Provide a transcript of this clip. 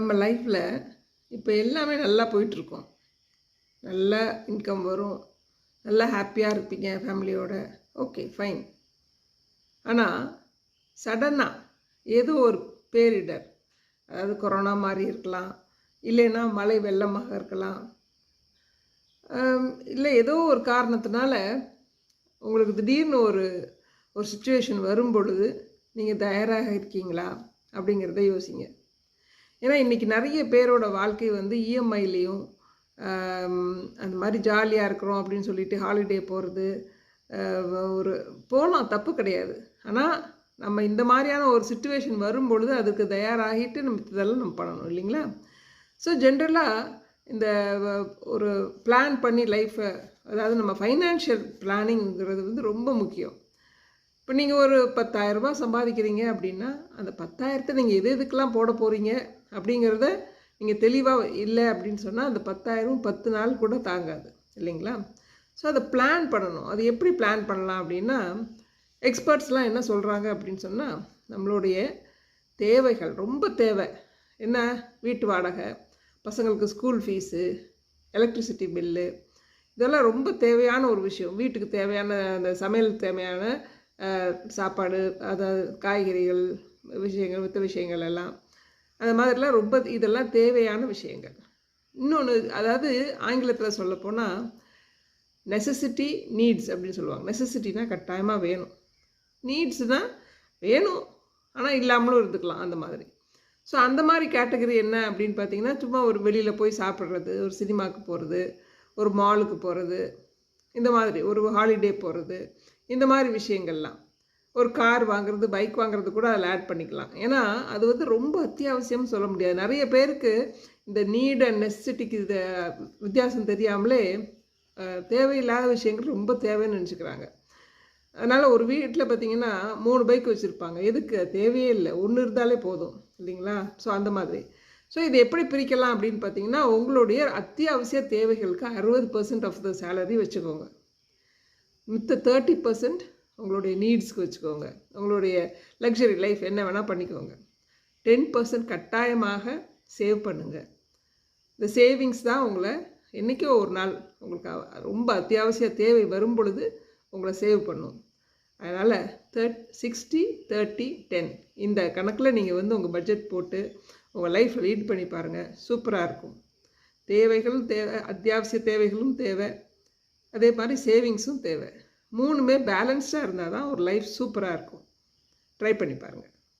நம்ம லைஃப்பில் இப்போ எல்லாமே நல்லா போயிட்டுருக்கோம். நல்லா இன்கம் வரும், நல்லா ஹாப்பியாக இருப்பீங்க ஃபேமிலியோட. Okay, fine. ஆனால் சடனாக ஏதோ ஒரு பேரிடர், அதாவது கொரோனா மாதிரி இருக்கலாம், இல்லைன்னா மழை வெள்ளமாக இருக்கலாம், இல்லை ஏதோ ஒரு காரணத்தினால உங்களுக்கு திடீர்னு ஒரு ஒரு சுச்சுவேஷன் வரும் பொழுது நீங்கள் தயாராக இருக்கீங்களா அப்படிங்கிறத யோசிங்க. ஏன்னா இன்றைக்கி நிறைய பேரோட வாழ்க்கை வந்து இஎம்ஐலேயும் அந்த மாதிரி ஜாலியாக இருக்கிறோம் அப்படின்னு சொல்லிட்டு ஹாலிடே போகிறது, ஒரு போகலாம், தப்பு கிடையாது. ஆனால் நம்ம இந்த மாதிரியான ஒரு சுச்சுவேஷன் வரும் பொழுது அதுக்கு தயாராகிட்டு நம்ம இதெல்லாம் நம்ம பண்ணணும் இல்லைங்களா? ஸோ ஜென்ரலாக இந்த ஒரு பிளான் பண்ணி லைஃப்பை, அதாவது நம்ம ஃபைனான்ஷியல் பிளானிங்கிறது வந்து ரொம்ப முக்கியம். இப்போ நீங்கள் ஒரு 10,000 ரூபாய் சம்பாதிக்கிறீங்க அப்படின்னா அந்த 10,000 நீங்கள் எதுக்கெல்லாம் போட போகிறீங்க அப்படிங்கிறத நீங்கள் தெளிவாக இல்லை அப்படின்னு சொன்னால் அந்த 10,000 10 நாள் கூட தாங்காது இல்லைங்களா? ஸோ அதை பிளான் பண்ணணும். அது எப்படி பிளான் பண்ணலாம் அப்படின்னா, எக்ஸ்பர்ட்ஸ்லாம் என்ன சொல்கிறாங்க அப்படின்னு சொன்னால், நம்மளுடைய தேவைகள் ரொம்ப தேவை என்ன, வீட்டு வாடகை, பசங்களுக்கு ஸ்கூல் ஃபீஸு, எலக்ட்ரிசிட்டி பில்லு, இதெல்லாம் ரொம்ப தேவையான ஒரு விஷயம். வீட்டுக்கு தேவையான அந்த சமையலுக்கு தேவையான சாப்பாடு, அதாவது காய்கறிகள் விஷயங்கள், மற்ற விஷயங்கள் எல்லாம், அந்த மாதிரிலாம் ரொம்ப இதெல்லாம் தேவையான விஷயங்கள். இன்னொன்று, அதாவது ஆங்கிலத்தில் சொல்லப்போனால் நெசசிட்டி நீட்ஸ் அப்படின்னு சொல்லுவாங்க. நெசசிட்டினா கட்டாயமாக வேணும், நீட்ஸ்னால் வேணும் ஆனால் இல்லாமலும் இருந்துக்கலாம், அந்த மாதிரி. ஸோ அந்த மாதிரி கேட்டகரி என்ன அப்படின்னு பார்த்தீங்கன்னா, சும்மா ஒரு வெளியில் போய் சாப்பிட்றது, ஒரு சினிமாவுக்கு போகிறது, ஒரு மாலுக்கு போகிறது, இந்த மாதிரி ஒரு ஹாலிடே போகிறது, இந்த மாதிரி விஷயங்கள்லாம். ஒரு கார் வாங்குறது, பைக் வாங்குறது கூட அதில் ஆட் பண்ணிக்கலாம். ஏன்னா அது வந்து ரொம்ப அத்தியாவசியம்னு சொல்ல முடியாது. நிறைய பேருக்கு இந்த நீட் அண்ட் நெசசிட்டிக்கு இது வித்தியாசம் தெரியாமலே தேவையில்லாத விஷயங்கள் ரொம்ப தேவைன்னு நினச்சிக்கிறாங்க. அதனால் ஒரு வீட்டில் பார்த்திங்கன்னா 3 பைக் வச்சுருப்பாங்க. எதுக்கு? தேவையே இல்லை, ஒன்று இருந்தாலே போதும் இல்லைங்களா? ஸோ அந்த மாதிரி. ஸோ இது எப்படி பிரிக்கலாம் அப்படின்னு பார்த்தீங்கன்னா, உங்களுடைய அத்தியாவசிய தேவைகளுக்கு 60% ஆஃப் த சேலரி வச்சுக்கோங்க. மித்த 30% உங்களுடைய நீட்ஸ்க்கு வச்சுக்கோங்க. உங்களுடைய லக்ஸரி லைஃப் என்ன வேணால் பண்ணிக்கோங்க. 10% கட்டாயமாக சேவ் பண்ணுங்கள். இந்த சேவிங்ஸ் தான் உங்களை என்றைக்கோ ஒரு நாள் உங்களுக்கு ரொம்ப அத்தியாவசிய தேவை வரும் பொழுது உங்களை சேவ் பண்ணும். அதனால் 60, 30, 10 இந்த கணக்கில் நீங்கள் வந்து உங்கள் பட்ஜெட் போட்டு உங்கள் லைஃப்பை லீட் பண்ணி பாருங்கள். சூப்பராக இருக்கும். தேவைகளும் தேவை, அத்தியாவசிய தேவைகளும் தேவை, அதே மாதிரி சேவிங்ஸும் தேவை. 3மே பேலன்ஸ்டாக இருந்தால் தான் ஒரு லைஃப் சூப்பராக இருக்கும். ட்ரை பண்ணி பாருங்கள்.